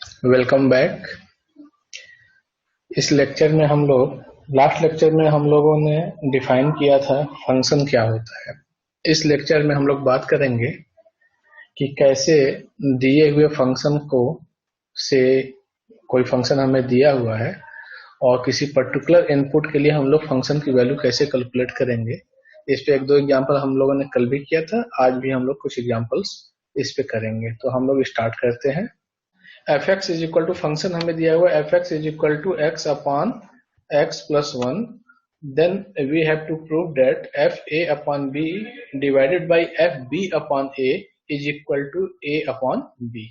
Welcome back. इस lecture में हम लोग लास्ट लेक्चर में हम लोगों ने डिफाइन किया था फंक्शन क्या होता है। इस लेक्चर में हम लोग बात करेंगे कि कैसे दिए हुए फंक्शन को से कोई फंक्शन हमें दिया हुआ है और किसी पर्टिकुलर इनपुट के लिए हम लोग फंक्शन की वैल्यू कैसे कैलकुलेट करेंगे। इस पे एक दो एग्जांपल हम लोगों ने कल भी किया था, आज भी हम लोग कुछ एग्जांपल्स इस पे करेंगे। तो हम लोग स्टार्ट करते हैं। F x is equal to function हमें दिया हुआ F x is equal to X upon X plus one. Then we have to prove that F A upon B divided by F B upon A is equal to A upon B.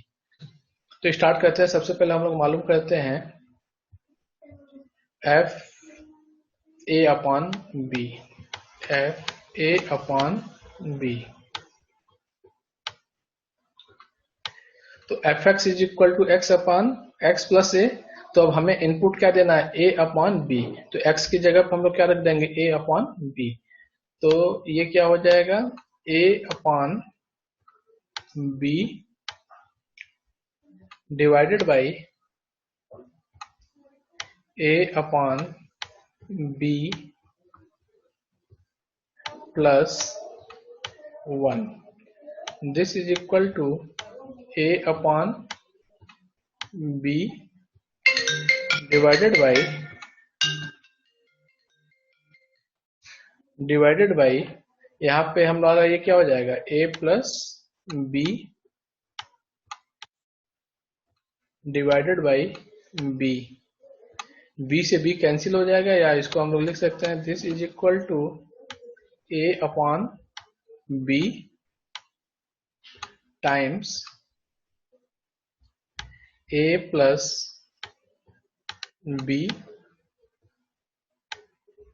तो start करते हैं। सबसे पहले हम लोग मालूम करते हैं F A upon B. F A upon B, तो F x is equal to X upon X plus ए। तो अब हमें इनपुट क्या देना है, ए अपॉन बी। तो एक्स की जगह पर हम लोग क्या रख देंगे, ए अपॉन बी। तो ये क्या हो जाएगा, A upon B divided by A upon B plus one. This is equal to A upon B divided by यहाँ पे हमारा ये क्या हो जाएगा, A plus B divided by B. B से बी कैंसिल हो जाएगा, या इसको हम लोग लिख सकते हैं this is equal to A upon B times A plus B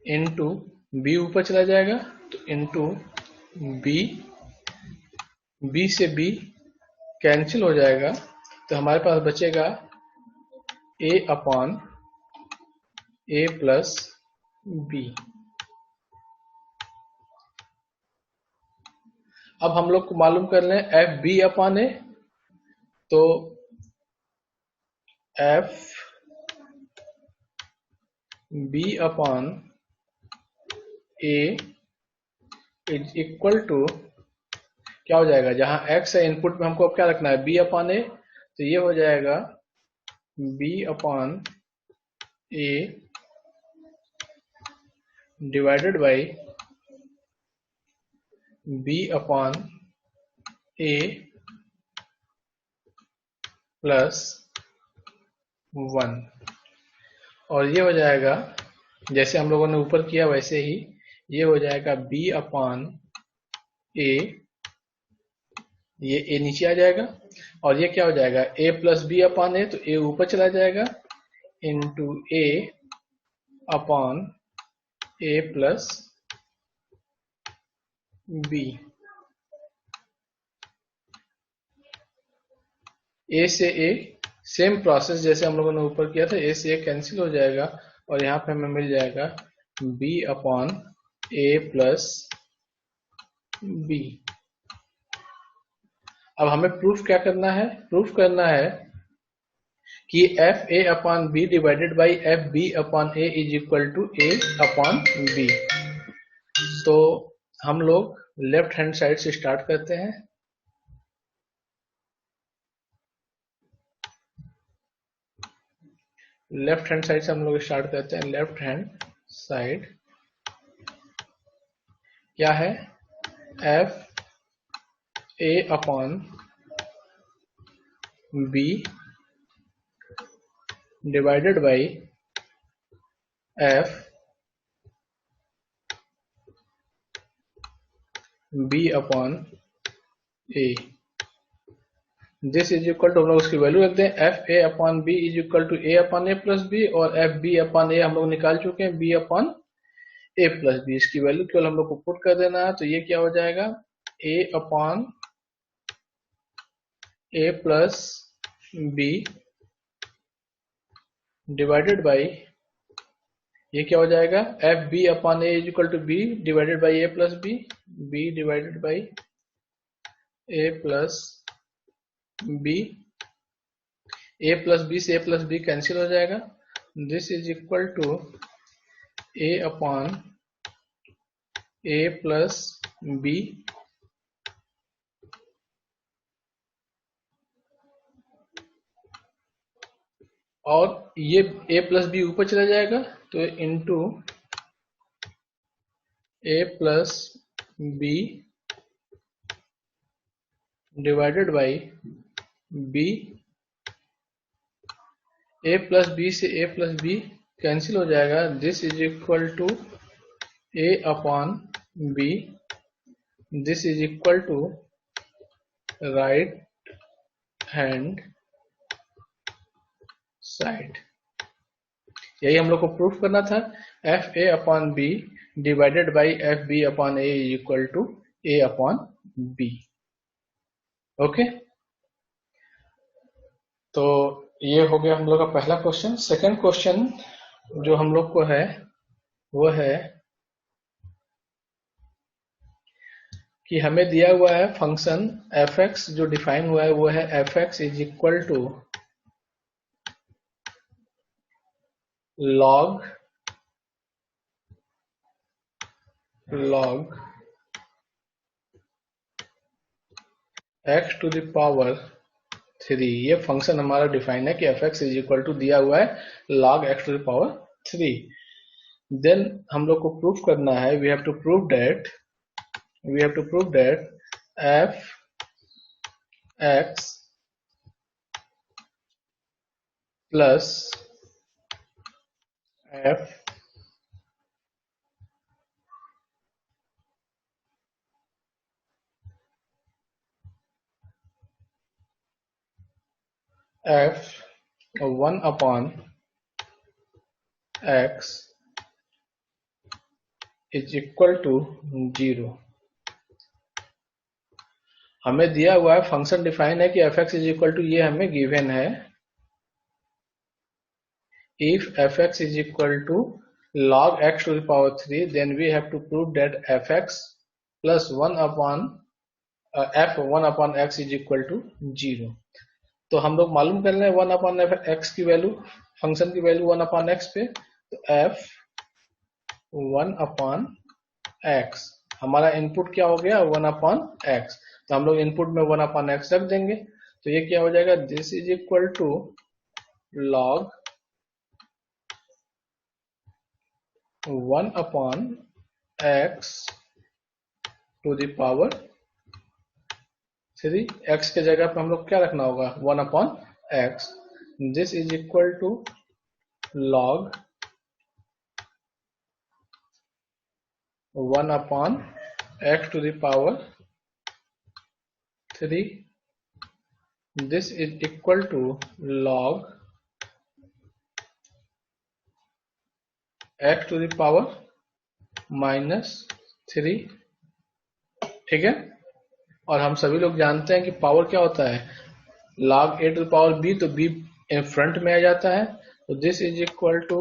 into B ऊपर चला जाएगा तो इंटू बी। बी से बी कैंसिल हो जाएगा तो हमारे पास बचेगा ए अपॉन ए प्लस बी। अब हम लोग को मालूम कर लें एफ बी अपॉन ए। तो f B upon A is equal to क्या हो जाएगा, जहां एक्स है इनपुट में हमको अब क्या रखना है, बी अपॉन ए। तो ये हो जाएगा b upon a divided by b upon A plus one. और ये हो जाएगा जैसे हम लोगों ने ऊपर किया वैसे ही ये हो जाएगा बी अपॉन ए, ये ए नीचे आ जाएगा और ये क्या हो जाएगा A plus B upon a. तो ए ऊपर चला जाएगा इंटू ए अपॉन ए प्लस बी। ए से ए सेम प्रोसेस जैसे हम लोगों ने ऊपर किया था, ए से ए कैंसिल हो जाएगा और यहाँ पे हमें मिल जाएगा बी अपॉन ए प्लस बी। अब हमें प्रूफ क्या करना है, प्रूफ करना है कि f A upon B divided by F B upon A is equal to A upon B. तो हम लोग लेफ्ट हैंड साइड से स्टार्ट करते हैं। लेफ्ट हैंड साइड से हम लोग स्टार्ट करते हैं। लेफ्ट हैंड साइड क्या है, f A upon B divided by F B upon a. This is equal to हम लोग उसकी वैल्यू रखते हैं, F A upon B is equal to A upon A plus B, और एफ बी अपॉन ए हम लोग निकाल चुके हैं, बी अपॉन ए प्लस बी। इसकी वैल्यू केवल हम लोग को पुट कर देना है। तो ये क्या हो जाएगा, A upon A plus B divided by ये क्या हो जाएगा, F B upon A is equal to B divided by A plus B, B divided by A plus B A plus B से ए प्लस बी कैंसिल हो जाएगा, this is equal to A upon A plus B, और ये a plus B ऊपर चला जाएगा तो into a plus B divided by b, a plus B से a प्लस बी कैंसिल हो जाएगा, this is equal to a upon b, this is equal to right hand side. यही हम लोग को प्रूफ करना था, f A upon B divided by F B upon A is equal to A upon b. Okay, तो ये हो गया हम लोग का पहला क्वेश्चन। सेकंड क्वेश्चन जो हम लोग को है वो है कि हमें दिया हुआ है फंक्शन एफ एक्स, जो डिफाइन हुआ है वो है F x is equal to log x to the power 3। ये फंक्शन हमारा डिफाइन है कि f x is equal to दिया हुआ है log x to the power 3। Then हम लोग को प्रूफ करना है, we have to prove that f x plus f f 1 upon x is equal to 0। हमें दिया हुआ है फंक्शन डिफाइन है कि f x is equal to, ये हमें गिवन है, if fx is equal to log x to the power 3 then we have to prove that fx plus 1 upon f1 upon x is equal to 0। तो हम लोग मालूम कर रहे हैं 1 अपॉन x की वैल्यू, फंक्शन की वैल्यू 1 अपॉन x पे, तो f 1 अपॉन x, हमारा इनपुट क्या हो गया 1 अपॉन x, तो हम लोग इनपुट में 1 अपॉन x रख देंगे, तो ये क्या हो जाएगा, this is equal to log 1 upon x to the power 3। x के जगह पे हम लोग क्या रखना होगा 1 upon x, this is equal to log 1 upon x to the power 3, this is equal to log x to the power -3। ठीक है, और हम सभी लोग जानते हैं कि पावर क्या होता है, log a to the power b, तो b इन फ्रंट में आ जाता है, तो this is equal to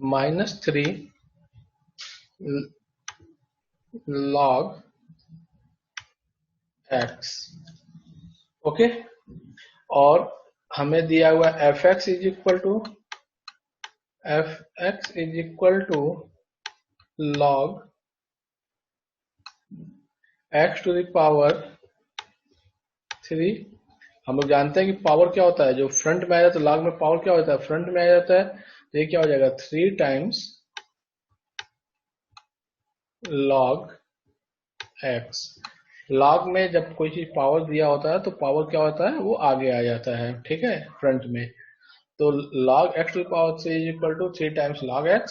-3 log x। Okay, और हमें दिया हुआ F x is equal to log x to the power 3। हम लोग जानते हैं कि पावर क्या होता है, जो फ्रंट में आ जाता है, log में पावर क्या होता है, फ्रंट में आ जाता है, तो ये क्या हो जाएगा 3 टाइम्स log x। log में जब कोई चीज पावर दिया होता है तो पावर क्या होता है, वो आगे आ जाता है, ठीक है, फ्रंट में, तो log x to the power 3 is equal to 3 times log x,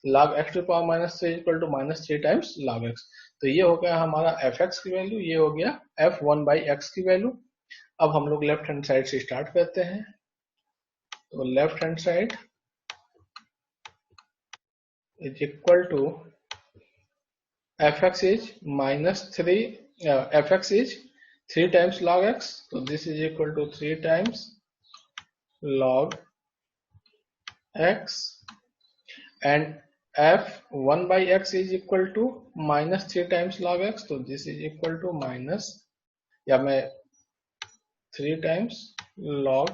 log x to the power -3 is equal to -3 times log x। तो ये हो गया हमारा fx की वैल्यू, ये हो गया f1 बाई x की वैल्यू। अब हम लोग लेफ्ट हैंड साइड से स्टार्ट करते हैं, तो left hand side is equal to fx is -3, fx is 3 times log x, तो this is equal to 3 times log x, and f1 by x is equal to -3 times log x, तो this is equal to minus, या मैं 3 times log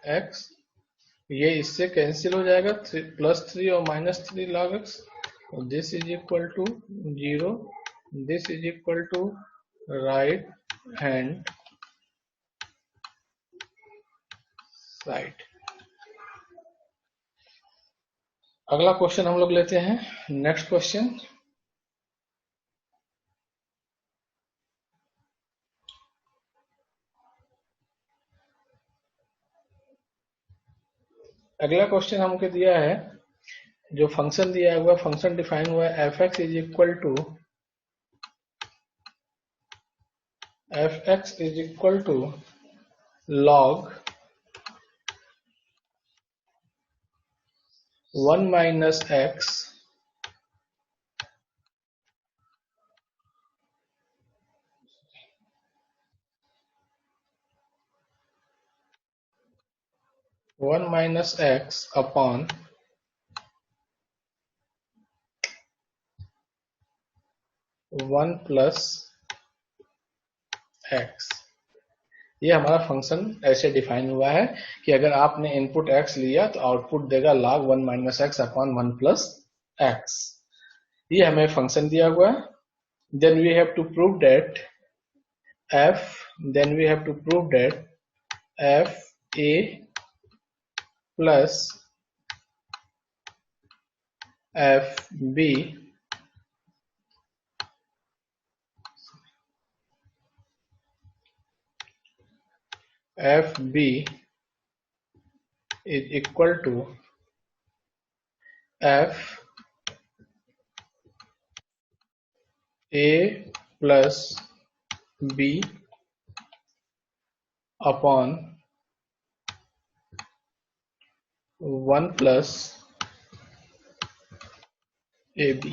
x, ये इससे cancel हो जाएगा, +3 और -3 log x, this is equal to 0, this is equal to right hand side. अगला question हम लोग लेते हैं, नेक्स्ट क्वेश्चन। अगला क्वेश्चन हमको दिया है, जो फंक्शन दिया हुआ, फंक्शन डिफाइन हुआ है f(x) is equal to log 1 minus x upon 1 plus x। ये हमारा फंक्शन ऐसे डिफाइन हुआ है कि अगर आपने इनपुट x लिया तो आउटपुट देगा log 1 minus x upon 1 plus x। ये हमें फंक्शन दिया हुआ है। then we have to prove that f a plus f b is equal to f a plus b upon 1 plus ab।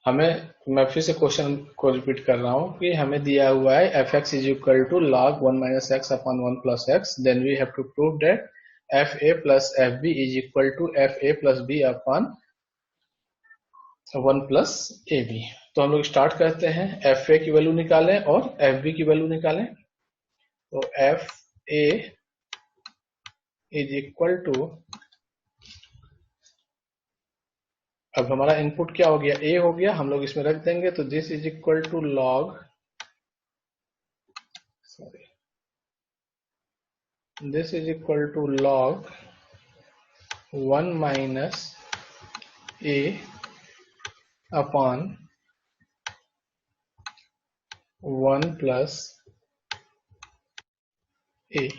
मैं फिर से क्वेश्चन को रिपीट कर रहा हूं कि हमें दिया हुआ है f(x) is equal to log 1 minus x upon 1 plus x, then we have to prove that fa plus fb is equal to fa plus b upon 1 plus ab। तो हम लोग स्टार्ट करते हैं, fa की वैल्यू निकालें और fb की value निकालें। तो fa इज इक्वल टू, अब हमारा इनपुट क्या हो गया, a हो गया, हम लोग इसमें रख देंगे। तो this is equal to log 1 minus a upon 1 plus a।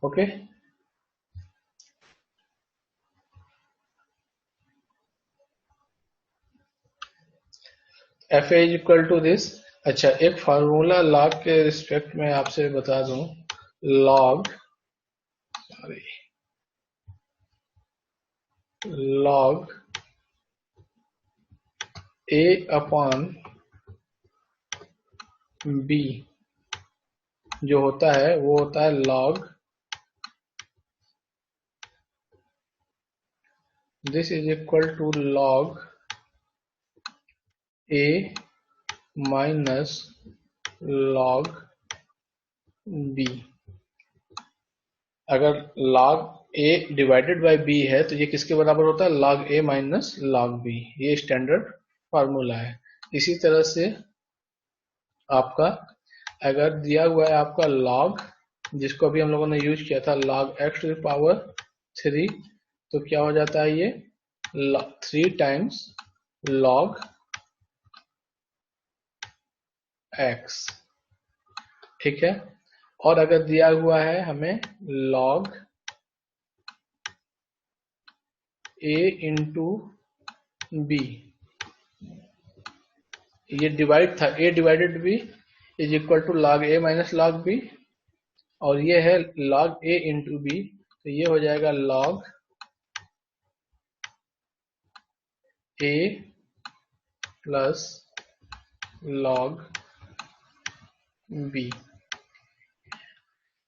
Okay, f a is equal to this. अच्छा, एक फार्मूला लॉग के रिस्पेक्ट में आपसे बता दूं, लॉग ए अपॉन बी जो होता है वो होता है log, this is equal to log a minus log b। अगर log a divided by b है तो ये किसके बराबर होता है, log a minus log b। ये स्टैंडर्ड फार्मूला है। इसी तरह से आपका अगर दिया हुआ है आपका log, जिसको अभी हम लोगों ने यूज किया था, log x to the power 3, तो क्या हो जाता है ये 3 times log x। ठीक है, और अगर दिया हुआ है हमें log a इंटू बी, ये डिवाइड था, a divided b is equal to log a minus log b, और ये है log a इंटू b, तो ये हो जाएगा log a plus log b।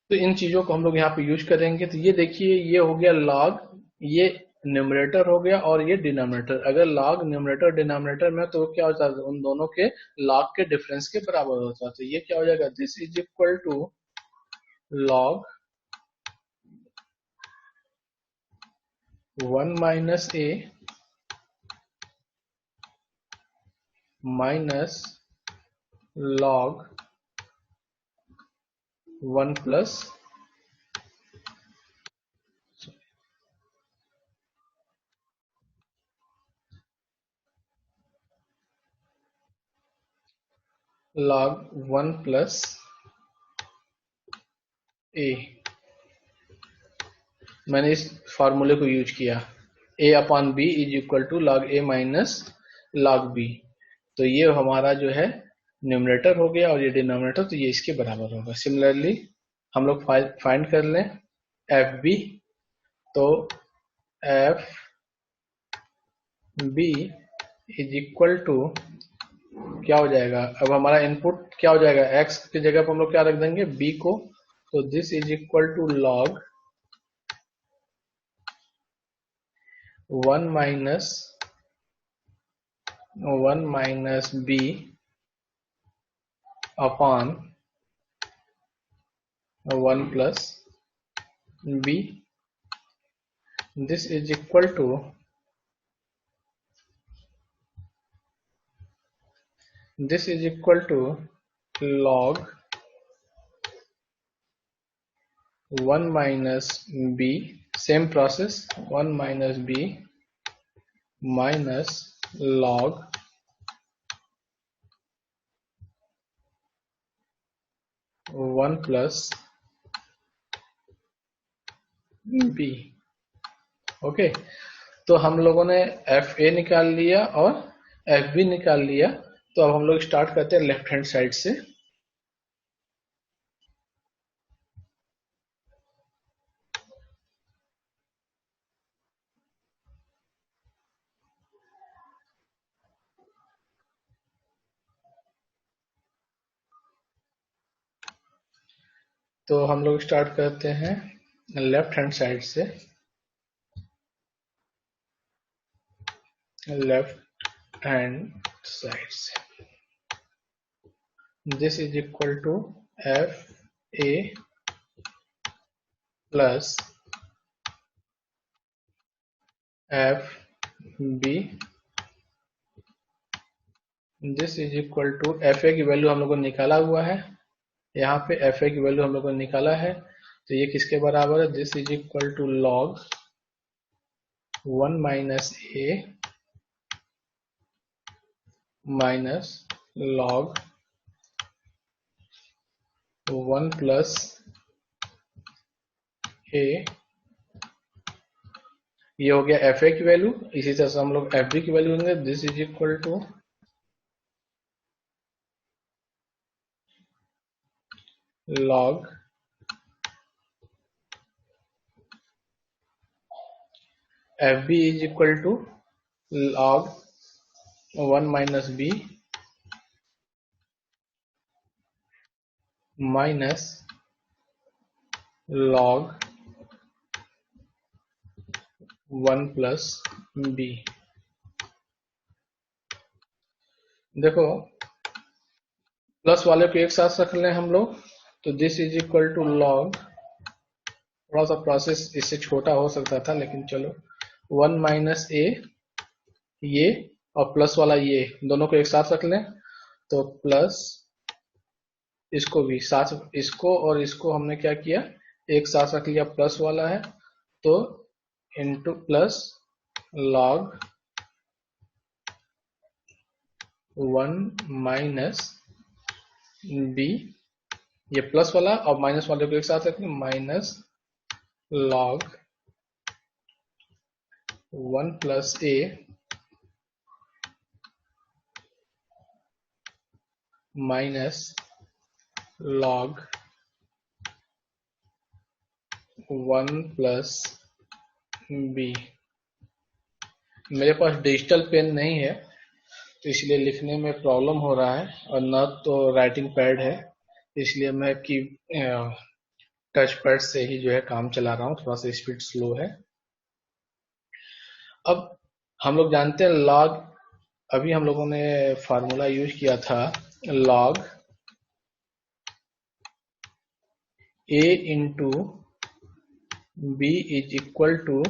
तो इन चीजों को हम लोग यहाँ पे यूज करेंगे। तो ये देखिए, ये हो गया log, ये न्यूमरेटर हो गया और ये डिनोमिनेटर। अगर लॉग न्यूमरेटर डिनोमिनेटर में तो क्या होता है, उन दोनों के लॉग के डिफरेंस के बराबर होता है। तो ये क्या हो जाएगा, this is equal to log 1 minus A minus log 1 plus log 1 plus A. मैंने इस फॉर्मूले को यूज किया, a upon B is equal to log A minus log B. तो ये हमारा जो है न्यूमरेटर हो गया और ये डिनोमिनेटर, तो ये इसके बराबर होगा। सिमिलरली हम लोग फाइंड कर लें एफ बी। तो f b is equal to क्या हो जाएगा, अब हमारा इनपुट क्या हो जाएगा, x की जगह पर हम लोग क्या रख देंगे, b को। तो this is equal to log 1 minus b upon 1 plus b। This is equal to log 1 minus b, same process, 1 minus b minus log 1 plus b। Okay, तो हम लोगों ने एफ ए निकाल लिया और एफ बी निकाल लिया। तो अब हम लोग स्टार्ट करते हैं लेफ्ट हैंड साइड से। तो हम लोग स्टार्ट करते हैं लेफ्ट हैंड साइड से। लेफ्ट हैंड साइड से this is equal to f a plus f b. This is equal to f a की वैल्यू हम लोगों ने निकाला हुआ है, यहाँ पे एफ ए की वैल्यू हम लोगों ने निकाला है। तो ये किसके बराबर है, this is equal to log 1 minus A minus log 1 plus A. ये हो गया एफ ए की वैल्यू। इसी तरह से हम लोग एफ बी की वैल्यू लेंगे, this is equal to log f b is equal to log 1 minus b minus log 1 plus b. देखो प्लस वाले को एक साथ रख लें हम लोग, तो this is equal to log, थोड़ा सा प्रोसेस इससे छोटा हो सकता था लेकिन चलो, 1 माइनस ए ये और प्लस वाला ये, दोनों को एक साथ रख लें। तो प्लस इसको भी साथ, इसको और इसको हमने क्या किया, एक साथ रख लिया, प्लस वाला है तो into plus log 1 minus b, ये प्लस वाला और माइनस वाले को एक साथ रखें, minus log 1 plus a minus log 1 plus b. मेरे पास डिजिटल पेन नहीं है तो इसलिए लिखने में प्रॉब्लम हो रहा है, और न तो राइटिंग पैड है, इसलिए मैं की टच पैड से ही जो है काम चला रहा हूँ। थोड़ा सा स्पीड स्लो है। अब हम लोग जानते हैं log, अभी हम लोगों ने फार्मूला यूज किया था log a into b is equal to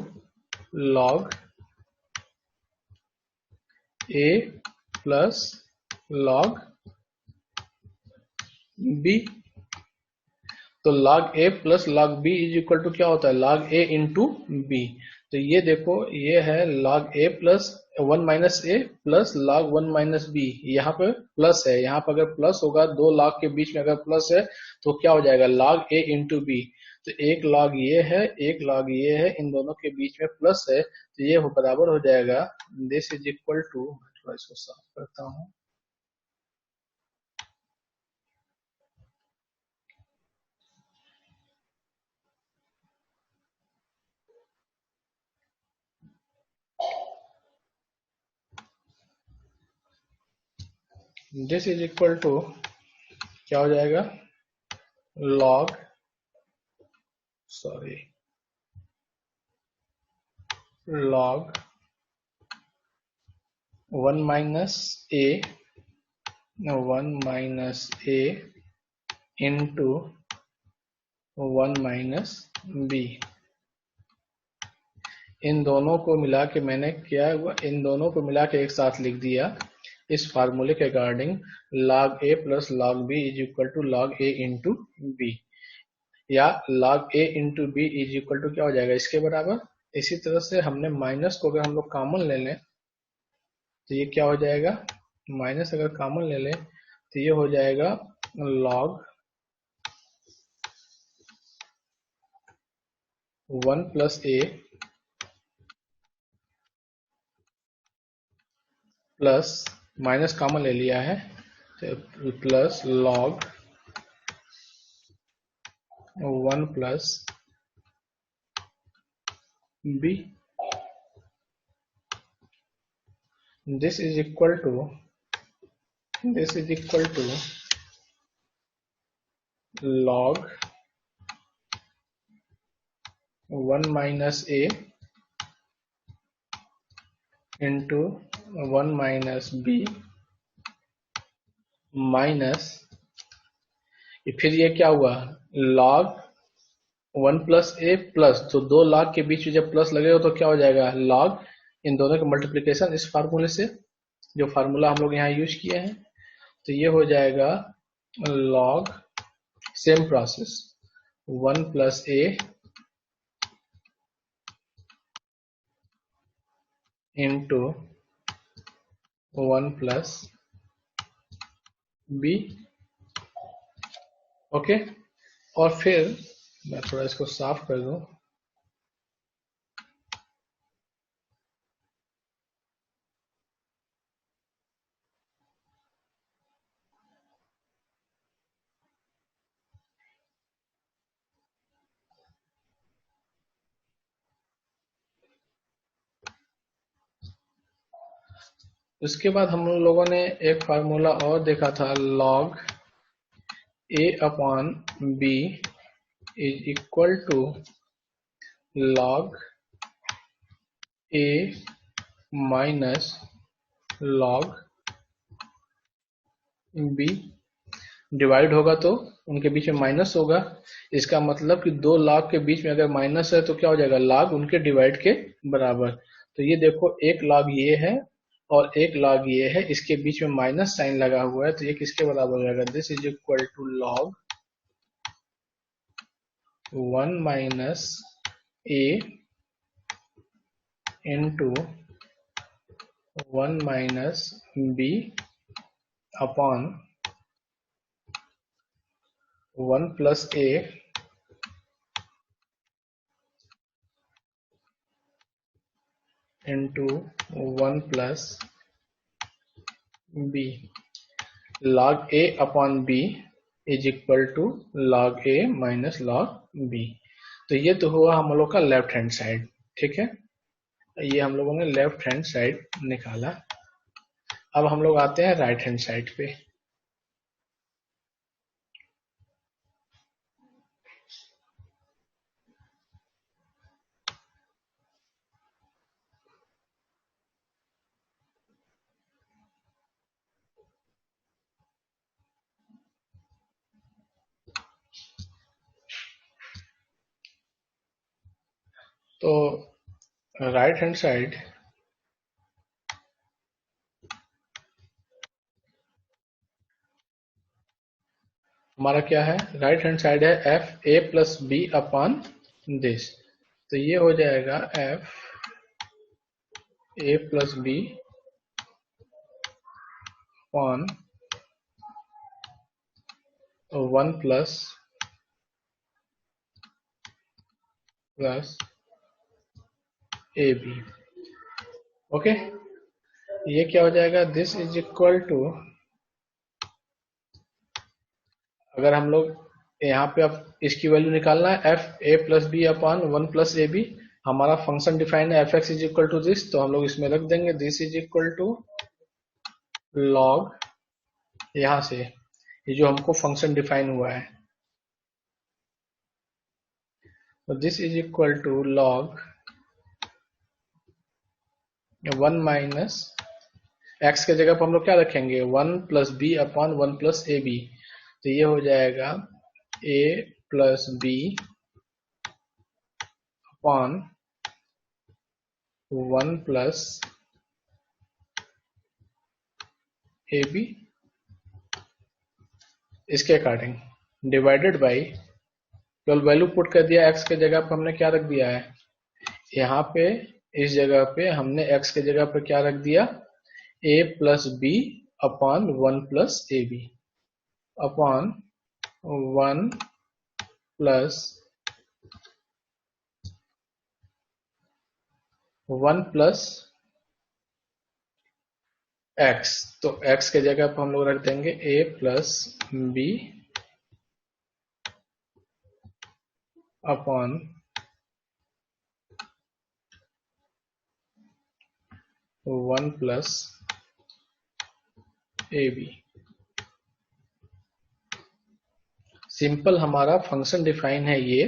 log a plus log b। तो log a plus log b is equal to क्या होता है, log a इंटू b। तो ये देखो, ये है log a plus 1 minus a plus log 1 minus b। यहाँ पे प्लस है, यहाँ पर अगर प्लस होगा, दो log के बीच में अगर प्लस है तो क्या हो जाएगा, log a इंटू b। तो एक log ये है, एक log ये है, इन दोनों के बीच में प्लस है, तो ये बराबर हो जाएगा, दिस इज इक्वल टू, थोड़ा इसको साफ करता हूँ, दिस इज इक्वल टू क्या हो जाएगा, log, sorry, log 1 minus a, 1 minus a into 1 minus b। इन दोनों को मिला के मैंने क्या हुआ, इन दोनों को मिला के एक साथ लिख दिया इस फार्मूले के according, log a plus log b is equal to log a into b, या log a into b is equal to क्या हो जाएगा, इसके बराबर। इसी तरह से हमने माइनस को अगर हम लोग कॉमन ले लें तो ये क्या हो जाएगा, माइनस अगर कॉमन ले लें तो ये हो जाएगा log 1 plus a plus, minus common ले लिया है, तो plus log 1 plus b। This is equal to, this is equal to log 1 minus a into 1 minus b minus, फिर ये क्या हुआ, log 1 प्लस a प्लस, तो दो log के बीच में जब प्लस लगेगा तो क्या हो जाएगा, log, इन दोनों का मल्टीप्लिकेशन इस फार्मूले से, जो फार्मूला हम लोग यहाँ यूज किए हैं, तो ये हो जाएगा log, same process, 1 plus a into 1 plus b। Okay, और फिर मैं थोड़ा इसको साफ कर दूं, उसके बाद हम लोगों ने एक फार्मूला और देखा था, log a upon b is equal to log a minus log b। Divide होगा तो उनके बीच में माइनस होगा, इसका मतलब कि दो log के बीच में अगर माइनस है तो क्या हो जाएगा, log उनके डिवाइड के बराबर। तो ये देखो, एक log ये है और एक log ये है, इसके बीच में माइनस साइन लगा हुआ है, तो ये किसके बराबर हो जाएगा, this is equal to log 1 minus a into 1 minus b upon 1 plus a into 1 plus b। log a upon b is equal to log a minus log b। तो ये तो हुआ हम लोग का लेफ्ट हैंड साइड, ठीक है, ये हम लोगों ने लेफ्ट हैंड साइड निकाला। अब हम लोग आते हैं राइट हैंड साइड पे। तो राइट हैंड साइड हमारा क्या है, राइट हैंड साइड है f a plus B upon this, तो ये हो जाएगा f a plus B upon 1 plus A b. Okay, ये क्या हो जाएगा, दिस इज इक्वल टू, अगर हम लोग यहाँ पे अब इसकी वैल्यू निकालना है f a plus B upon 1 plus A b, हमारा फंक्शन डिफाइन है F x is equal to this, तो हम लोग इसमें रख देंगे this is equal to log, यहाँ से ये जो हमको फंक्शन डिफाइन हुआ है, तो this is equal to log 1 minus X के जगह पर हम लोग क्या रखेंगे 1 plus B upon 1 plus A B, तो ये हो जाएगा A plus B upon 1 plus A B, इसके अकॉर्डिंग डिवाइडेड बाई, केवल वैल्यू पुट कर दिया, एक्स के जगह पर हमने क्या रख दिया है, यहाँ पे इस जगह पे हमने एक्स के जगह पे क्या रख दिया, A plus B upon 1 plus A B upon 1 plus 1 plus X, तो एक्स के जगह पर हम लोग रख देंगे A plus B upon 1 plus A B. Simple हमारा फंक्शन डिफाइन है ये,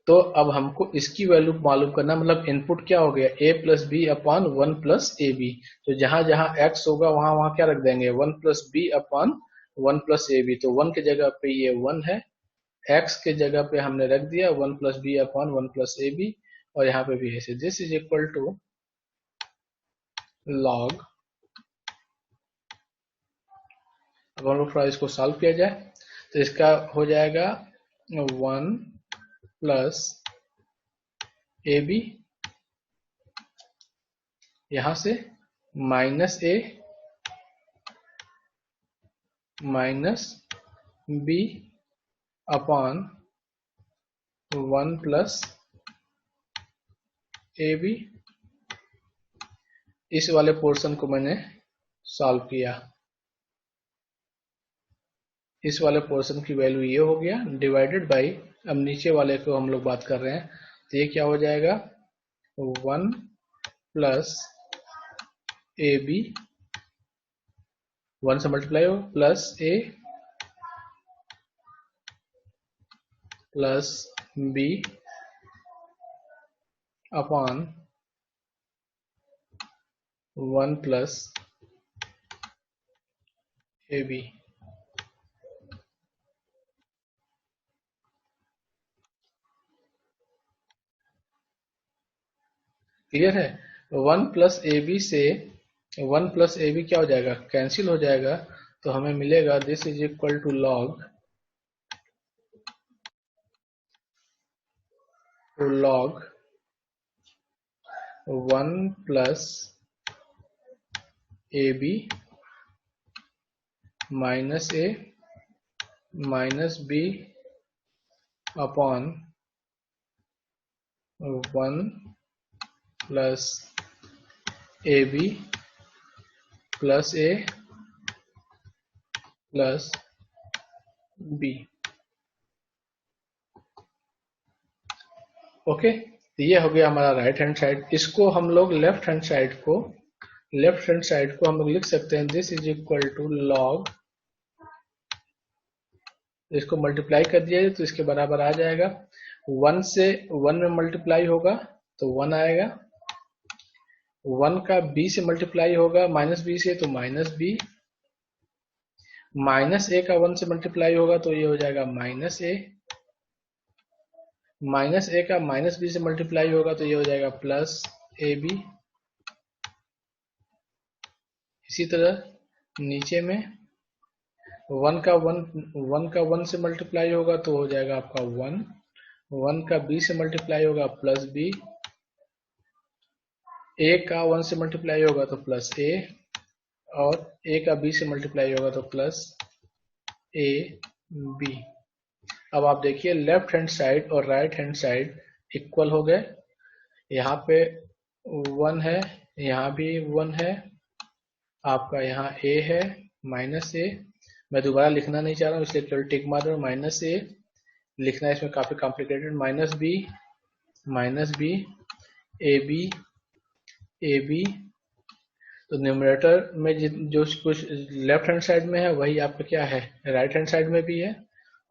तो अब हमको इसकी वैल्यू मालूम करना, मतलब इनपुट क्या हो गया A plus B upon 1 plus A B, तो जहां जहां एक्स होगा वहां वहां क्या रख देंगे 1 plus B upon 1 plus A B, तो 1 के जगह पे ये 1 है, एक्स के जगह पे हमने रख दिया 1 प्लस बी अपॉन 1 प्लस ए बी, और यहाँ पे भी ऐसे, this is equal to log, अब हम लोग थोड़ा इसको सॉल्व किया जाए, तो इसका हो जाएगा 1 प्लस ए बी, यहां से माइनस ए माइनस बी अपॉन 1 प्लस ए बी, इस वाले पोर्शन को मैंने सॉल्व किया, इस वाले पोर्शन की वैल्यू ये हो गया, डिवाइडेड बाई, अब नीचे वाले को हम लोग बात कर रहे हैं, तो ये क्या हो जाएगा 1 प्लस ए बी, 1 से मल्टीप्लाई हो, plus a plus B upon 1 plus A b. Clear है, 1 प्लस ए बी से 1 प्लस ए बी क्या हो जाएगा, कैंसिल हो जाएगा, तो हमें मिलेगा this is equal to log 1 plus A b minus A minus b upon 1 plus A b plus a plus b. Okay, तो ये हो गया हमारा राइट हैंड साइड, इसको हम लोग लेफ्ट हैंड साइड को हम लोग लिख सकते हैं this is equal to log, इसको मल्टीप्लाई कर दिया जाए तो इसके बराबर आ जाएगा, 1 से 1 में मल्टीप्लाई होगा तो 1 आएगा, 1 का b से मल्टीप्लाई होगा माइनस बी से तो माइनस बी, माइनस ए का 1 से मल्टीप्लाई होगा तो ये हो जाएगा माइनस ए, माइनस ए का माइनस बी से मल्टीप्लाई होगा तो ये हो जाएगा प्लस ए बी। इसी तरह नीचे में वन का वन से मल्टीप्लाई होगा तो हो जाएगा आपका वन। वन का बी से मल्टीप्लाई होगा प्लस बी। ए का वन से मल्टीप्लाई होगा तो प्लस ए, और ए का बी से मल्टीप्लाई होगा तो प्लस ए बी। अब आप देखिए लेफ्ट हैंड साइड और राइट हैंड साइड इक्वल हो गए। यहाँ पे वन है, यहाँ भी वन है, आपका यहाँ ए है माइनस ए। मैं दोबारा लिखना नहीं चाह रहा हूँ इसलिए केवल टिक मार रहा हूँ। माइनस ए लिखना इसमें काफी complicated. Minus b a B. तो न्यूमरेटर में जो कुछ लेफ्ट हैंड साइड में है वही आपका क्या है राइट हैंड साइड में भी है,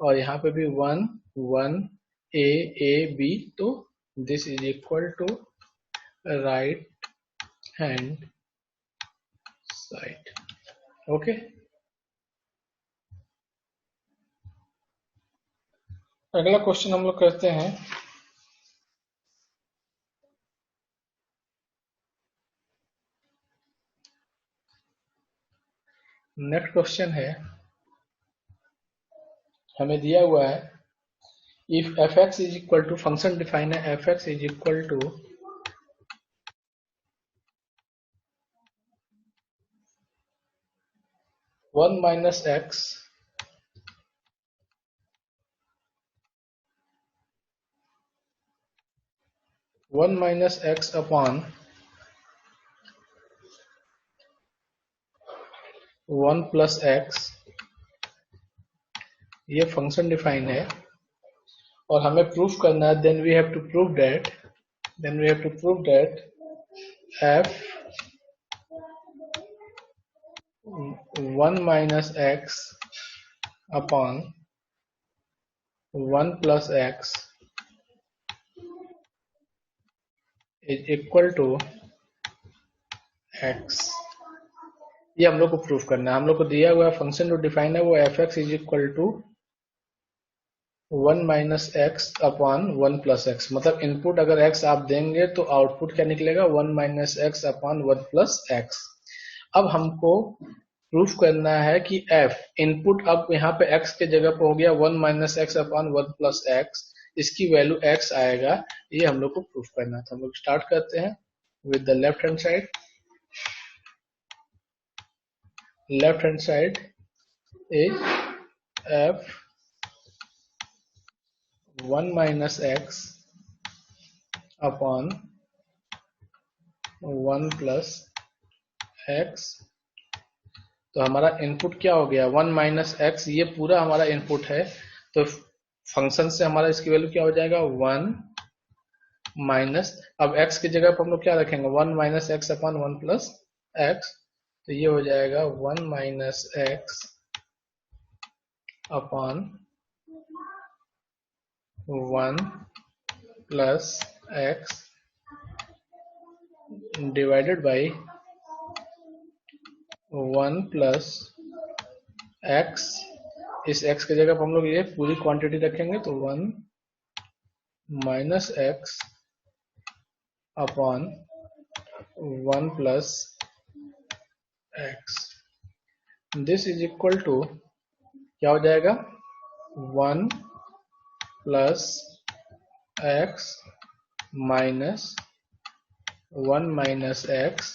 और यहाँ पे भी वन वन ए बी। तो this is equal to right hand side. Okay, अगला क्वेश्चन हम लोग करते हैं। नेक्स्ट क्वेश्चन है, हमें दिया हुआ है if F x is equal to, function define है F x is equal to 1 minus x upon 1 plus x, ये फंक्शन डिफाइन है और हमें प्रूफ करना है। Then we have to prove that f 1 minus x upon 1 plus x is equal to x। ये हम लोग को प्रूफ करना है। हम लोग को दिया हुआ फंक्शन जो डिफाइन है वो f x is equal to 1 minus x upon 1 plus x. मतलब इनपुट अगर x आप देंगे तो आउटपुट क्या निकलेगा 1 minus x upon 1 plus x. अब हमको प्रूफ करना है कि f इनपुट अब यहाँ पे x के जगह पे हो गया 1 minus x upon 1 plus x, इसकी वैल्यू x आएगा। ये हम लोग को प्रूफ करना था। हम लोग स्टार्ट करते हैं with the left hand side. Left hand side is f 1 minus x upon 1 plus x। तो हमारा इनपुट क्या हो गया 1 minus x, ये पूरा हमारा इनपुट है। तो फंक्शन से हमारा इसकी वैल्यू क्या हो जाएगा 1 माइनस, अब x की जगह पर हम लोग क्या रखेंगे 1 minus x upon 1 plus x। तो ये हो जाएगा 1 minus x upon 1 plus x divided by 1 plus x। इस x की जगह पर हम लोग ये पूरी क्वांटिटी रखेंगे तो 1 minus x upon 1 plus x। This is equal to क्या हो जाएगा 1 plus x minus 1 minus x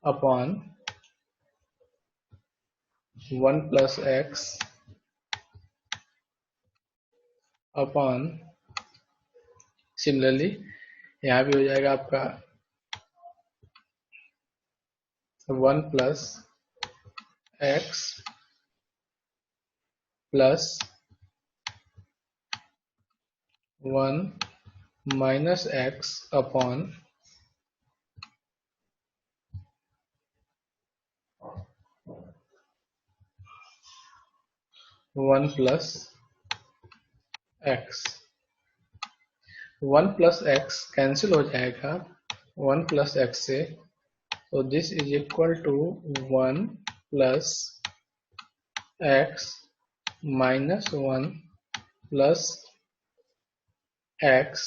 upon 1 plus x upon, similarly यहाँ भी हो जाएगा आपका 1 plus x plus 1 minus x upon 1 plus x। 1 plus x cancel हो जाएगा 1 प्लस x से, तो this is equal to 1 plus x minus 1 plus x,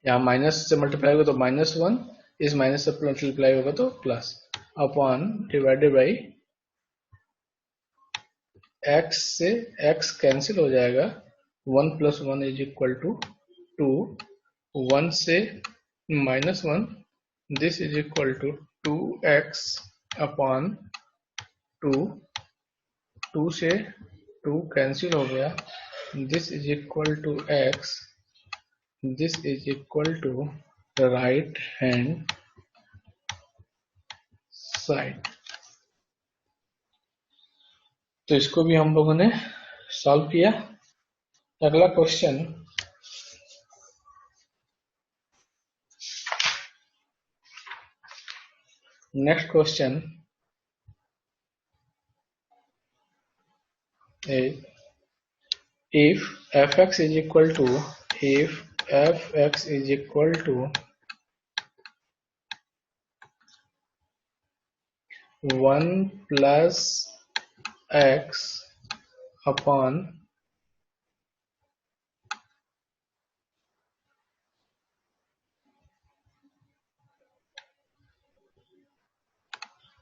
यहाँ माइनस से मल्टीप्लाई होगा तो -1, इस माइनस से मल्टीप्लाई होगा तो plus, upon divided by x से x कैंसिल हो जाएगा, 1 + 1 = 2, 1 से -1, this is equal to 2x upon 2, 2 से 2 कैंसिल हो गया, this is equal to x, this is equal to right hand side. तो इसको भी हम लोगों ने सॉल्व किया। अगला question, next question is if fx is equal to 1 plus x upon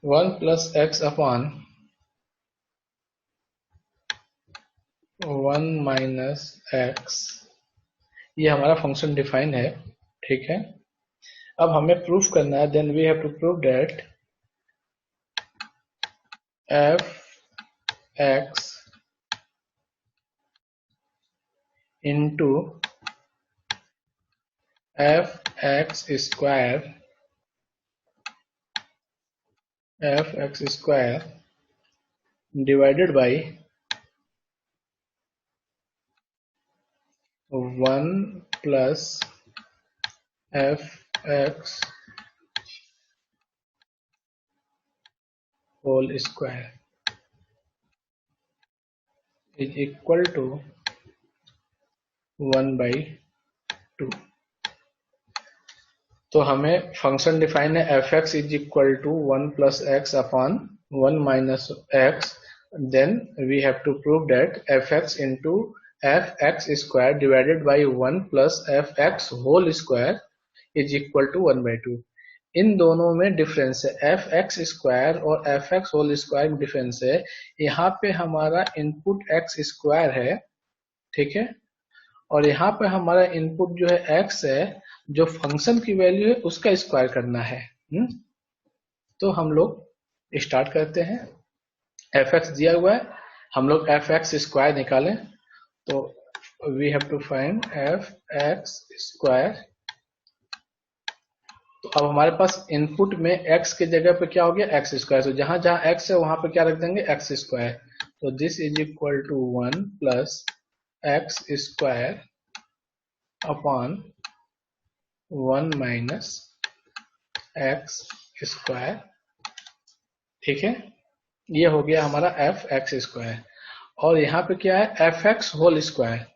1 plus x upon 1 minus x, ये हमारा फंक्शन डिफाइन है, ठीक है। अब हमें प्रूफ करना है, then we have to prove that f(x) into f(x square divided by 1 plus f(x) whole square is equal to 1/2। तो हमें फंक्शन डिफाइन है f(x) is equal to 1 plus x upon 1 minus x, then we have to prove that f(x) into f(x) square divided by 1 plus f(x) whole square is equal to 1/2। इन दोनों में difference है, f(x) square और f(x) whole square में difference है। यहाँ पे हमारा input x square है, ठीक है, और यहाँ पे हमारा इनपुट जो है x है, जो फंक्शन की वैल्यू है उसका स्क्वायर करना है। तो हम लोग स्टार्ट करते हैं। f(x) दिया हुआ है, हम लोग f(x) स्क्वायर निकालें, तो we have to find f(x) square. तो अब हमारे पास इनपुट में x के जगह पे क्या हो गया, x स्क्वायर। तो जहां जहां x है वहां पे क्या रख देंगे, x स्क्वायर। तो this is equal to 1 plus x square upon 1 minus x square, ठीक है। ये हो गया हमारा f(x) स्क्वायर। और यहाँ पे क्या है, f(x) whole square,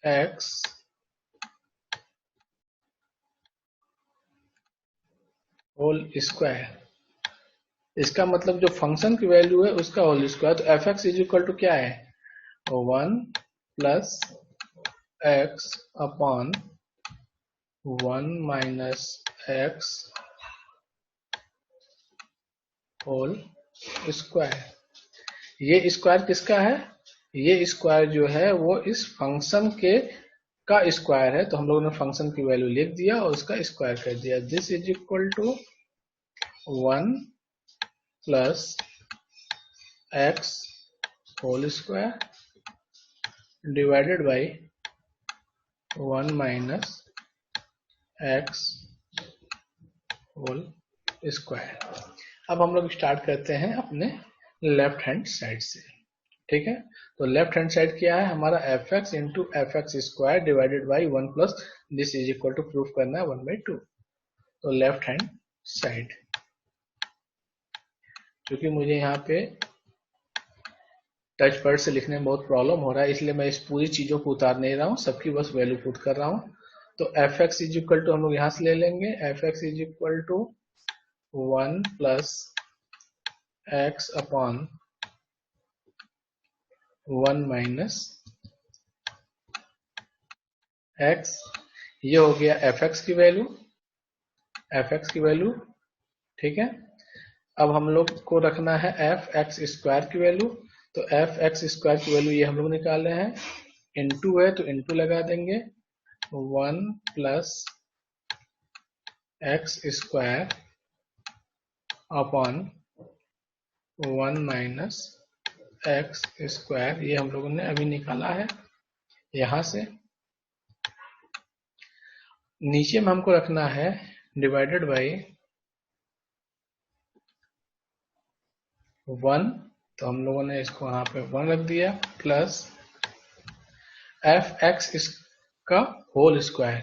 f(x) whole square. इसका मतलब जो फंक्शन की वैल्यू है उसका होल स्क्वायर। तो f(x) इज इक्वल टू क्या है, 1 plus x upon 1 minus x whole square. ये स्क्वायर किसका है, ये स्क्वायर जो है वो इस फंक्शन के का स्क्वायर है। तो हम लोगों ने फंक्शन की वैल्यू लिख दिया और उसका स्क्वायर कर दिया। This is equal to 1 plus x whole square divided by 1 minus x whole square. अब हम लोग स्टार्ट करते हैं अपने लेफ्ट हैंड साइड से, ठीक है। तो लेफ्ट हैंड साइड क्या है हमारा, f(x) into f(x) square divided by 1 plus this is equal to proof करना है 1/2। तो लेफ्ट हैंड साइड, क्योंकि मुझे यहाँ पे टच पैड से लिखने में बहुत प्रॉब्लम हो रहा है, इसलिए मैं इस पूरी चीजों को उतार नहीं रहा हूँ, सबकी बस वैल्यू पुट कर रहा हूँ। तो f(x) इज इक्वल टू हम लोग यहाँ से ले लेंगे, f(x) is equal to 1 plus x upon 1 minus x, ये हो गया fx की वैल्यू, ठीक है। अब हम लोग को रखना है fx स्क्वायर की वैल्यू, तो fx स्क्वायर की वैल्यू ये हम लोग निकाले हैं, इनटू है तो इनटू लगा देंगे, 1 plus x square upon 1 minus x square, ये हम लोगों ने अभी निकाला है यहां से। नीचे में हमको रखना है डिवाइडेड बाई 1, तो हम लोगों ने इसको यहाँ पे 1 रख दिया, प्लस एफ एक्स इसका होल स्क्वायर,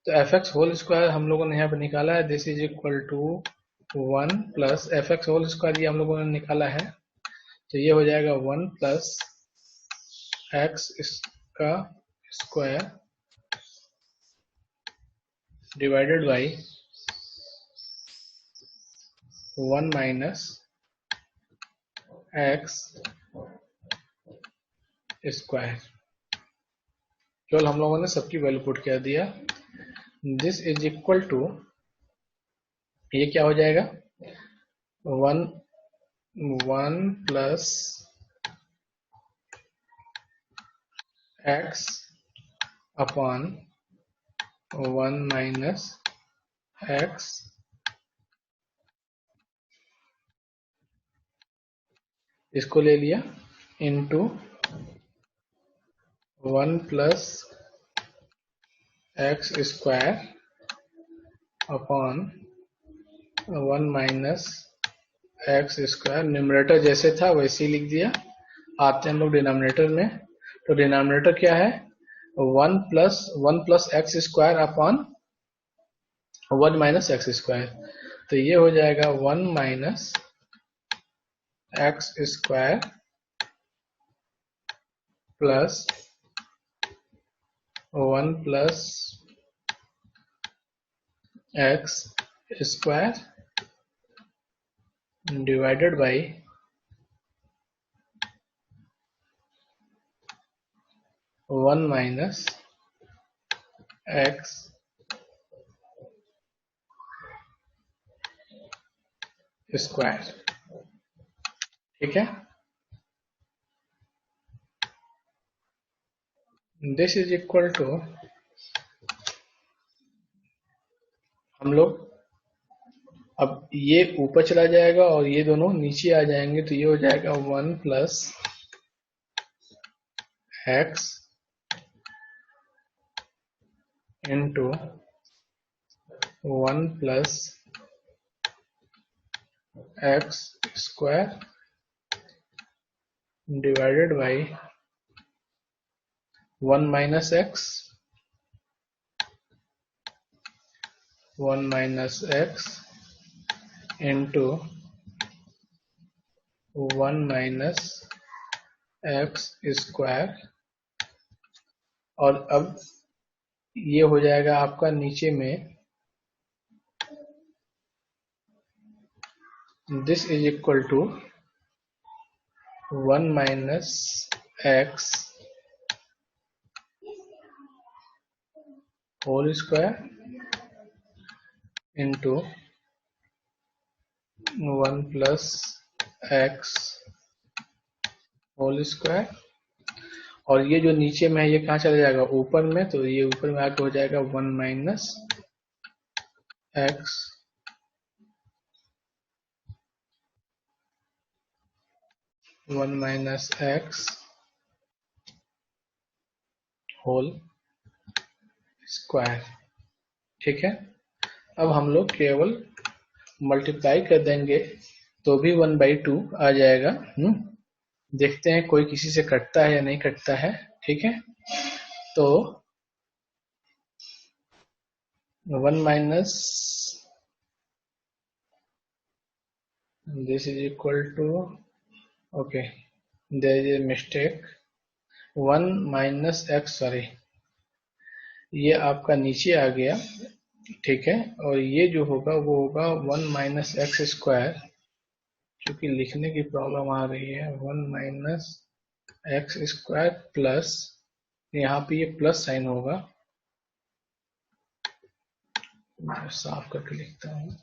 तो एफ एक्स होल स्क्वायर हम लोगों ने यहाँ पे निकाला है, this is equal to 1 plus f x whole square, ये हम लोगों ने निकाला है, तो ये हो जाएगा 1 प्लस एक्स इसका square divided by 1 minus x square, केवल हम लोगों ने सबकी वैल्यू पुट कर दिया, दिस इज इक्वल टू, ये क्या हो जाएगा, 1 plus x upon 1 minus x, इसको ले लिया, into 1 plus x square upon 1 minus x square, numerator जैसे था वैसे ही लिख दिया। आते हैं हम लोग डिनोमिनेटर में, तो डिनोमिनेटर क्या है, 1 plus x square upon 1 minus x square, तो ये हो जाएगा 1 minus x square plus 1 plus x square divided by 1 minus x square, ठीक है। दिस इज इक्वल टू, हम लोग अब ये ऊपर चला जाएगा और ये दोनों नीचे आ जाएंगे, तो ये हो जाएगा 1 plus x into 1 plus x square divided by 1 minus x into 1 minus x square, और अब ये हो जाएगा आपका नीचे में, this is equal to 1 minus x whole square into 1 plus x whole square, और ये जो नीचे में है ये कहाँ चला जाएगा, ऊपर में, तो ये ऊपर में आके हो जाएगा 1 माइनस एक्स होल स्क्वायर, ठीक है। अब हम लोग केवल मल्टीप्लाई कर देंगे तो भी 1/2 आ जाएगा। देखते हैं कोई किसी से कटता है या नहीं कटता है, ठीक है। तो 1 minus this is equal to, okay there is a mistake, 1 minus x, sorry ये आपका नीचे आ गया, ठीक है, और ये जो होगा वो होगा 1 माइनस एक्स स्क्वायर, क्योंकि लिखने की प्रॉब्लम आ रही है, 1 माइनस एक्स स्क्वायर प्लस, यहाँ पे ये प्लस साइन होगा, मैं साफ करके लिखता हूँ,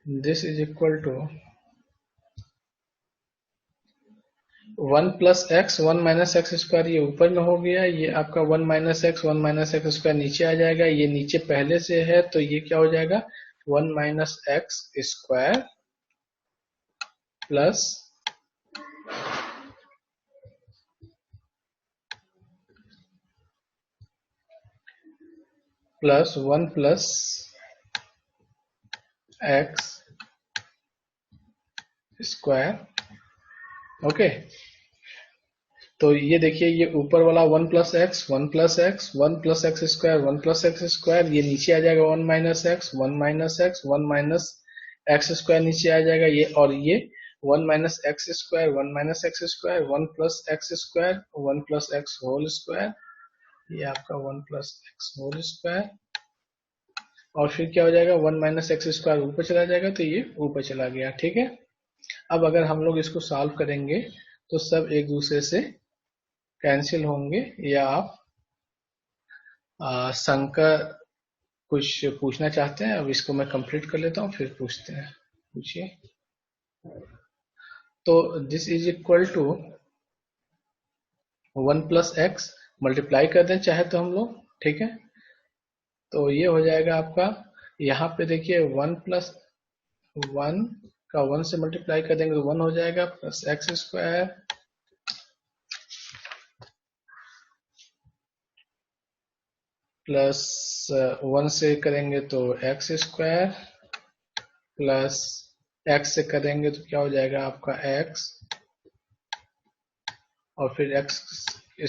this is equal to 1 plus x 1 minus x square, ये ऊपर में हो गया, ये आपका 1 माइनस एक्स स्क्वायर नीचे आ जाएगा, ये नीचे पहले से है तो ये क्या हो जाएगा 1 minus x square plus plus 1 plus x square. Okay, तो ये देखिए ये ऊपर वाला 1 plus x 1 plus x 1 plus x square 1 plus x square, ये नीचे आ जाएगा 1 minus x 1 minus x 1 minus x square नीचे आ जाएगा, ये और ये 1 minus x square 1 minus x square 1 plus x square 1 plus x whole square, ये आपका 1 प्लस एक्स होल स्क्वायर, और फिर क्या हो जाएगा 1 माइनस एक्स स्क्वायर ऊपर चला जाएगा तो ये ऊपर चला गया। ठीक है, अब अगर हम लोग इसको सॉल्व करेंगे तो सब एक दूसरे से कैंसिल होंगे, या आप शंकर कुछ पूछना चाहते हैं? अब इसको मैं कंप्लीट कर लेता हूँ फिर पूछते हैं, पूछिए। तो this is equal to 1 plus x, multiply कर दें चाहे तो हम लोग, ठीक है, तो ये हो जाएगा आपका, यहाँ पे देखिए 1 प्लस 1 का 1 से मल्टीप्लाई कर देंगे तो 1 हो जाएगा, प्लस एक्स स्क्वायर प्लस 1 से करेंगे तो एक्स स्क्वायर प्लस एक्स से करेंगे तो क्या हो जाएगा आपका एक्स, और फिर एक्स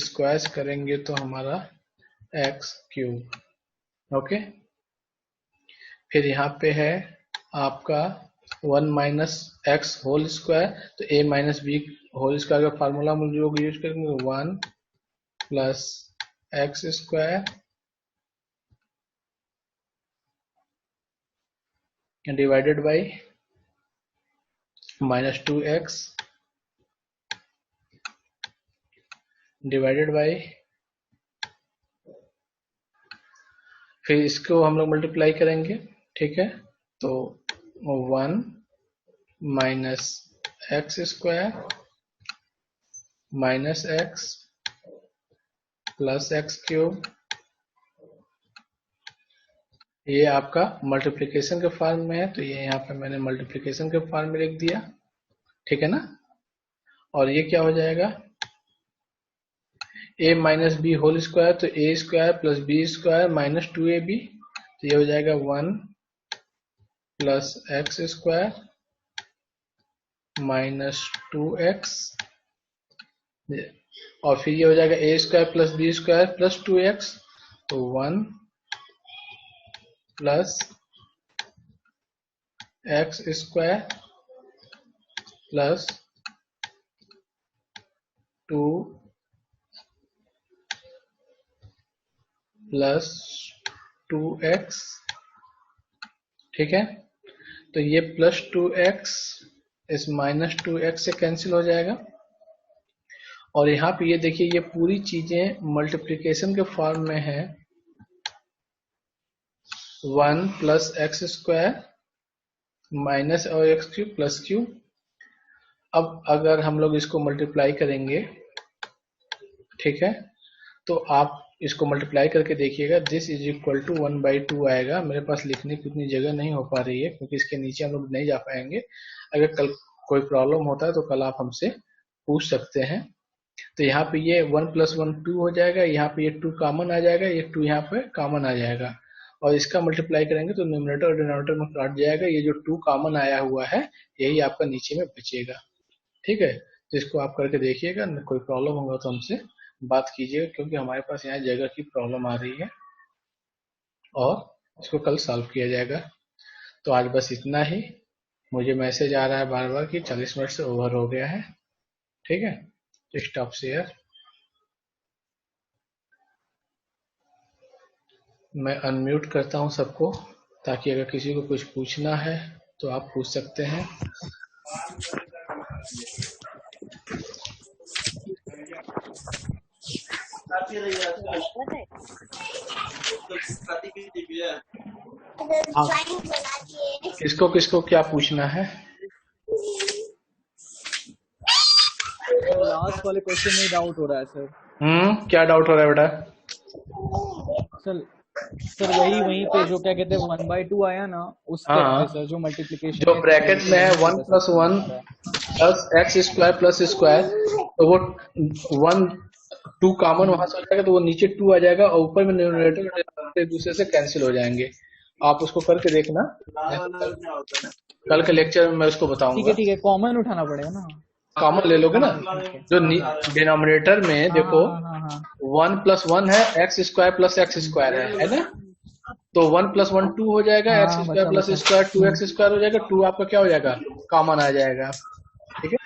स्क्वायर से करेंगे तो हमारा एक्स क्यूब। ओके, फिर यहाँ पे है आपका 1 माइनस एक्स होल स्क्वायर, तो ए माइनस बी होल स्क्वायर का फार्मूला हम लोग यूज करेंगे, 1 plus x square divided by minus 2x divided by, फिर इसको हम लोग मल्टीप्लाई करेंगे, ठीक है, तो 1 minus x square minus x plus x cube, ये आपका मल्टीप्लिकेशन के फॉर्म में है तो ये यहाँ पे मैंने मल्टीप्लिकेशन के फॉर्म में लिख दिया, ठीक है ना, और ये क्या हो जाएगा a minus B whole square, तो A square plus B square minus 2ab, तो ये हो जाएगा 1 plus x square minus 2x, और फिर ये हो जाएगा a square plus B square plus 2x, तो 1 plus x square plus 2 plus 2x, ठीक है, तो ये प्लस 2x इस माइनस 2x से कैंसिल हो जाएगा, और यहाँ पे ये देखिए ये पूरी चीजें मल्टीप्लिकेशन के फॉर्म में है, 1 प्लस एक्स स्क्वायर माइनस और एक्स क्यूब प्लस क्यूब। अब अगर हम लोग इसको मल्टीप्लाई करेंगे, ठीक है, तो आप इसको मल्टीप्लाई करके देखिएगा, दिस इज इक्वल टू 1/2 आएगा। मेरे पास लिखने की उतनी जगह नहीं हो पा रही है क्योंकि इसके नीचे हम लोग नहीं जा पाएंगे, अगर कल कोई प्रॉब्लम होता है तो कल आप हमसे पूछ सकते हैं। तो यहाँ पे ये 1 प्लस 1 2 हो जाएगा, यहाँ पे ये 2 कॉमन आ जाएगा, ये 2 यहाँ पे कॉमन आ जाएगा, और इसका मल्टीप्लाई करेंगे तो न्यूमरेटर और डिनोमिनेटर में काट जाएगा, ये जो 2 कॉमन आया हुआ है यही आपका नीचे में बचेगा, ठीक है, तो इसको आप करके देखिएगा, कोई प्रॉब्लम होगा तो हमसे बात कीजिएगा क्योंकि हमारे पास यहाँ जगह की प्रॉब्लम आ रही है, और इसको कल सॉल्व किया जाएगा। तो आज बस इतना ही, मुझे मैसेज आ रहा है बार बार कि 40 मिनट से ओवर हो गया है, ठीक है, तो स्टॉप शेयर। मैं अनम्यूट करता हूँ सबको, ताकि अगर किसी को कुछ पूछना है तो आप पूछ सकते हैं। किसको किसको क्या पूछना है? लास्ट वाले क्वेश्चन में डाउट हो रहा है सर। क्या डाउट हो रहा है बेटा? सर वहीं पे जो क्या कहते हैं 1/2 आया ना, उस पे सर जो मल्टीप्लिकेशन जो ब्रैकेट में है 1 + 1 plus x square plus square, तो वो 1 2 कॉमन वहां से हो जाएगा, तो वो नीचे 2 आ जाएगा और ऊपर में न्यूमरेटर एक दूसरे से कैंसिल हो जाएंगे। आप उसको करके देखना, कल के लेक्चर में मैं उसको बताऊंगा। ठीक है, कॉमन उठाना पड़ेगा ना। कॉमन ले लोगे ना, जो डिनोमिनेटर में देखो 1 + 1 है, x square plus x square है ना, तो 1 + 1 2 हो जाएगा, x square plus square 2x square हो जाएगा, 2 आपका क्या हो जाएगा, कॉमन आ जाएगा। ठीक है,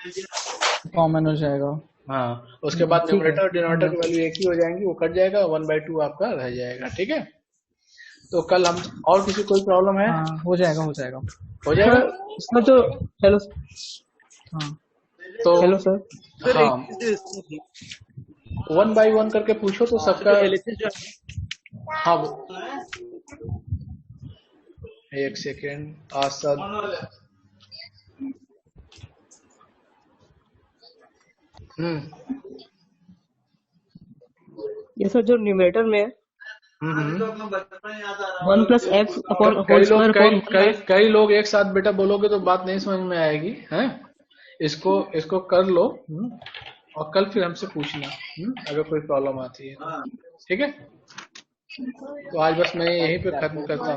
कॉमन हो जाएगा। हाँ, उसके बाद न्यूमरेटर और डिनोमिनेटर की वैल्यू एक ही हो जाएंगी, वो कट जाएगा, 1/2 आपका रह जाएगा। ठीक है, तो कल हम, और किसी कोई प्रॉब्लम है? हो जाएगा हो जाएगा इसमें तो। हेलो तो हेलो सर। हाँ, 1 by 1 करके पूछो तो सबका। हाँ, एक सेकेंड आसद। ये सर जो न्यूमरेटर में 1 + x upon whole square upon कई लोग एक साथ बेटा बोलोगे तो बात नहीं समझ में आएगी, हैं? इसको कर लो, और कल फिर हमसे पूछना अगर कोई प्रॉब्लम आती है। ठीक है, तो आज बस मैं यहीं पे खत्म करता हूँ।